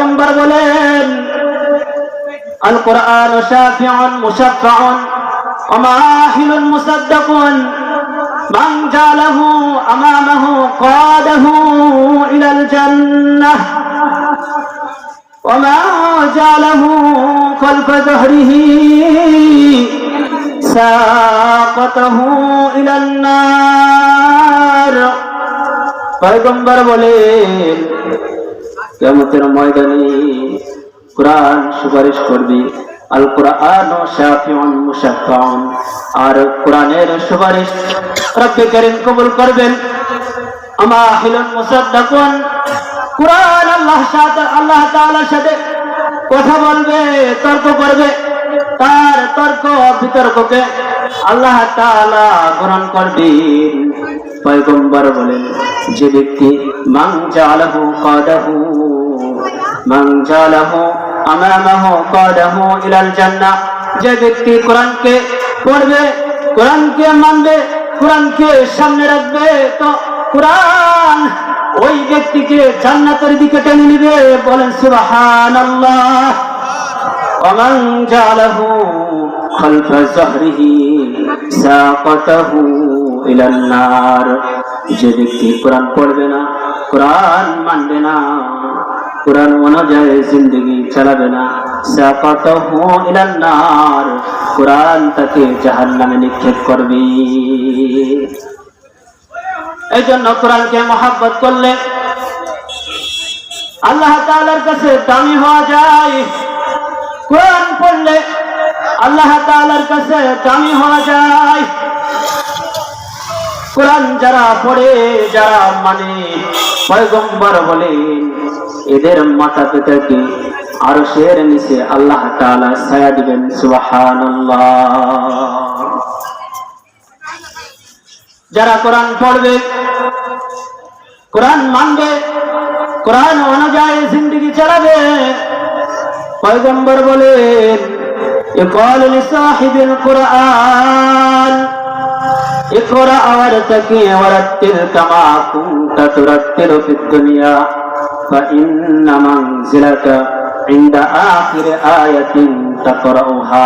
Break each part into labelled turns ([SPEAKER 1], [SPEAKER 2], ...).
[SPEAKER 1] পয়গম্বর বলেন আল কোরআন শাফিউন মুশাফফাউন ওয়া মাহিলুন মুসাদ্দাকুন মান জালাহু আমামাহু কাদাহু ইলাল জান্নাহ ওয়া মা জালাহু খালফা যহরিহি সাকাতাহু ইলান নার। পয়গম্বর বলেন কিয়ামতের ময়দানে কুরআন সুপারিশ করবে, আল কুরআন শাফিউন মুশাফফাউন, আর কুরআনের সুপারিশ রব্বে কারীম কবুল করবেন। আমাহিলুন মুসাদ্দাকুন, কুরআন আল্লাহ তাআলার সাথে কথা বলবে, তর্ক করবে, তার তর্ক বিতর্ককে আল্লাহ তাআলা গ্রহণ করবেন। পয়গম্বর বলেন যে ব্যক্তি মান জালাহু কাদাহু মান জালাহু আমামাহু কাদাহু ইলাল জান্নাহ, যে ব্যক্তি কোরআনকে পড়বে, কোরআনকে মানবে, কোরআনকে সামনে রাখবে, তো কোরআন ওই ব্যক্তিকে জান্নাতের দিকে টেনে নিবে। বলেন সুবহানাল্লাহ। ওয়া মান জালাহু খালফা যহরিহি সাকাতাহু ইলান নার, যে ব্যক্তি কোরআন পড়বে না, কোরআন মানবে না, কোরআন অনুযায়ী জিন্দেগি চালাবে না, সাকাতাহু ইলান নার, কোরআন তাকে জাহান্নামে নিক্ষেপ করবে। এই জন্য কোরআনকে মহব্বত করলে আল্লাহ তাআলার কাছে দামি হওয়া যায়। কোরআন পড়লে আল্লাহ তাআলার কাছে দামি হওয়া যায়। কোরআন যারা পড়ে, যারা মানে, পয়গম্বর বলেন এদের মাথা পিতাকে আরশের নিচে আল্লাহ তাআলা ছায়া দিবেন। সুবহানাল্লাহ। যারা কোরআন পড়বে, কোরআন মানবে, কোরআন অনুযায়ী জিন্দেগি চালাবে, পয়গম্বর বলেন ইকালু লিসাহিবিল কুরআন ইকরা ওয়ারতাকি ওয়ারাত্তিল কামা কুনতা তুরাত্তিলু ফিদ দুনিয়া ফাইন্না মানজিলাকা ইনদা আখির আয়াতিন তাকরাউহা।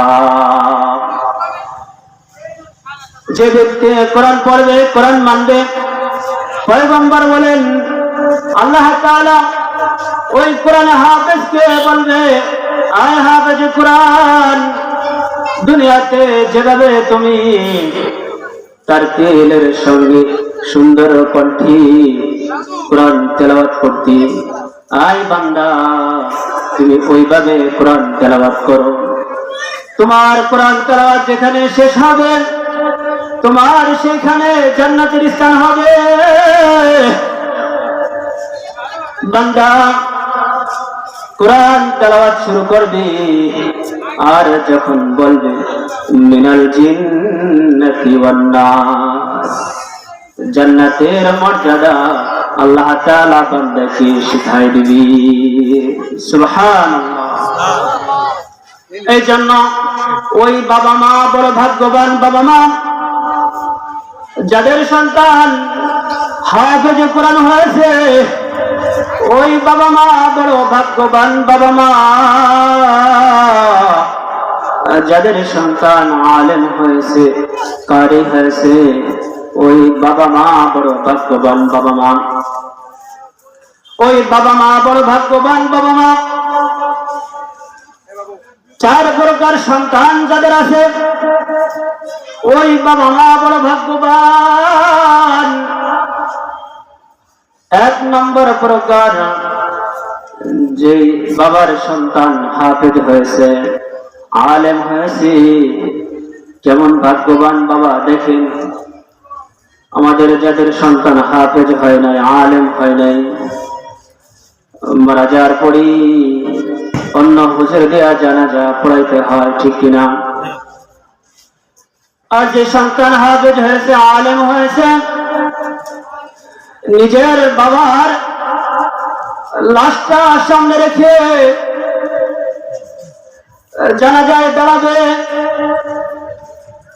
[SPEAKER 1] যে ব্যক্তি কোরআন পড়বে, কোরআন মানবে, পয়গম্বর বলেন আল্লাহ তাআলা ওই কোরআন হাফেজকে বলবে, আয় হাফেজ কোরআন, দুনিয়াতে যেভাবে তুমি তারতিলের সঙ্গে সুন্দর কণ্ঠে কোরআন তেলাওয়াত করতে, আয় বান্দা তুমি ওইভাবে কোরআন তেলাওয়াত করো। তোমার কোরআন তেলাওয়াত যেখানে শেষ হবে, তোমার সেখানে জান্নাতের স্থান হবে। বান্দা কোরআন তেলাওয়াত শুরু করবে, আর যখন বলবে মিনাল জিন্নাতি ওয়ান নাস, জান্নাতের মর্যাদা আল্লাহ তাআলা বান্দাকে শিখাই দিবে। সুবহানাল্লাহ। এই জন্য ওই বাবা মা বড় ভাগ্যবান বাবা মা, যাদের সন্তান হাফেজ কোরআন হয়েছে, ওই বাবা মা বড় ভাগ্যবান বাবা মা। যাদের সন্তান আলেম হয়েছে, কারি হয়েছে, ওই বাবা মা বড় ভাগ্যবান বাবা মা। ওই বাবা মা বড় ভাগ্যবান বাবা মা। চার প্রকার সন্তান যাদের আছে, ওই বাবা মা বড় ভাগ্যবান। এক নম্বর প্রকার, যে বাবার সন্তান হাফেজ হয়েছে, আলেম হয়েছে, কেমন ভাগ্যবান বাবা। দেখেন আমাদের যাদের সন্তান হাফেজ হয় নাই, আলেম হয় নাই, মারা যাওয়ার পরই অন্য হুজুর দেয়া জানাজা পড়াইতে হয়, ঠিক কিনা? আর যে সন্তান হাফেজ হয়েছে, আলেম হয়েছে, নিজের বাবার লাশটা সামনে রেখে জানাজায় দাঁড়াবে,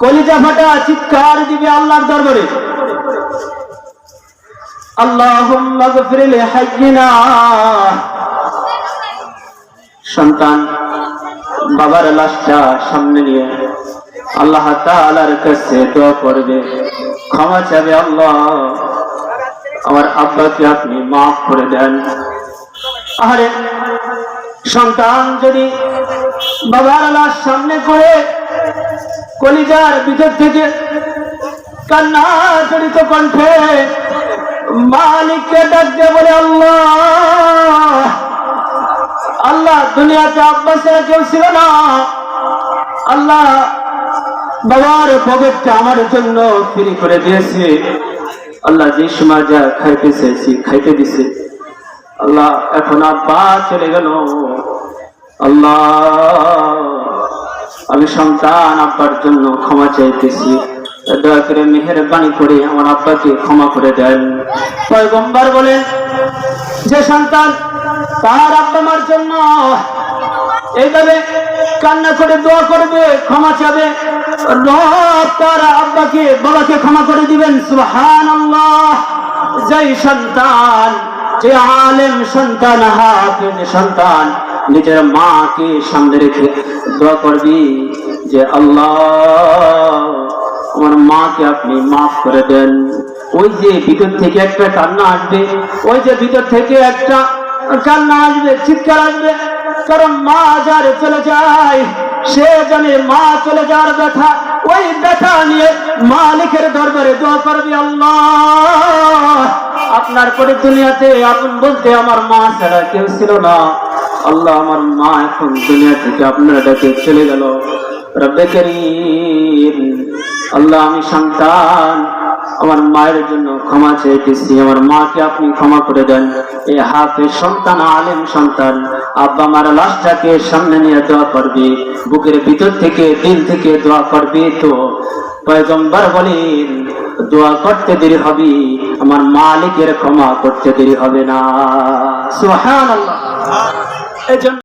[SPEAKER 1] কলিজা ফাটা চিৎকার দিবে আল্লাহর দরবারে, আল্লাহুম্মা গফির লিহাইয়িনা সন্তান বাবার লাশটা সামনে নিয়ে আল্লাহ তাআলার কাছে দোয়া করবে, ক্ষমা চাইবে, আল্লাহ আমার আব্বাকে আপনি মাফ করে দেন। আরে সন্তান যদি বাবার লাশ সামনে করে কলিজার ভিতর থেকে কান্না জড়িত কণ্ঠে মালিককে ডাক দিয়ে বলে, আল্লাহ আল্লাহ, দুনিয়াতে আব্বা ছাড়া কেউ ছিল না, আল্লাহ বাবার পকেটটা আমার জন্য ফ্রি করে দিয়েছে, আল্লাহ যে সময় যা খাইতে চাইছি খাইতে দিছে, আল্লাহ এখন আব্বা চলে গেল, আল্লাহ আমি সন্তান আব্বার জন্য ক্ষমা চাইতেছি, দয়া করে মেহেরবানি করে আমার আব্বাকে ক্ষমা করে দেন। পয়গম্বর বলেন, যে সন্তান তার আব্বা মার জন্য এইভাবে কান্না করে দোয়া করবে, ক্ষমা চাবে, রব তার আব্বাকে বাবাকে ক্ষমা করে দিবেন। সুবহানাল্লাহ। যেই সন্তান, যে আলেম সন্তান, হাফেজ সন্তান নিজের মাকে সামনে রেখে দোয়া করবি যে আল্লাহ আমার মাকে আপনি মাফ করে দেন, ওই যে ভিতর থেকে একটা কান্না আসবে, ওই যে ভিতর থেকে একটা কান্না আসবে, চিৎকার আসবে, কারণ মা যার চলে যায় সে জানে মা চলে যাওয়ার ব্যথা, ওই ব্যথা নিয়ে মালিকের দরবারে দোয়া করবি, আল্লাহ আপনার পরে দুনিয়াতে আপন বলতে আমার মা ছাড়া কেউ ছিল না, আল্লাহ আমার মা এখন দুনিয়া থেকে আপনার ডাকে চলে গেল, রব্বে করিম আল্লাহ আমি সন্তান আমার মায়ের জন্য ক্ষমা চাইতেছি, আমার মাকে আপনি ক্ষমা করে দেন। এই হাফেজ সন্তান, আলেম সন্তান আব্বা মার লাশটাকে সামনে নিয়ে দোয়া করবি, বুকের ভিতর থেকে দিল থেকে দোয়া করবি, তো পয়গম্বর বলেন দোয়া করতে দেরি হবে, আমার মালিকের ক্ষমা করতে দেরি হবে না। সুবহানাল্লাহ।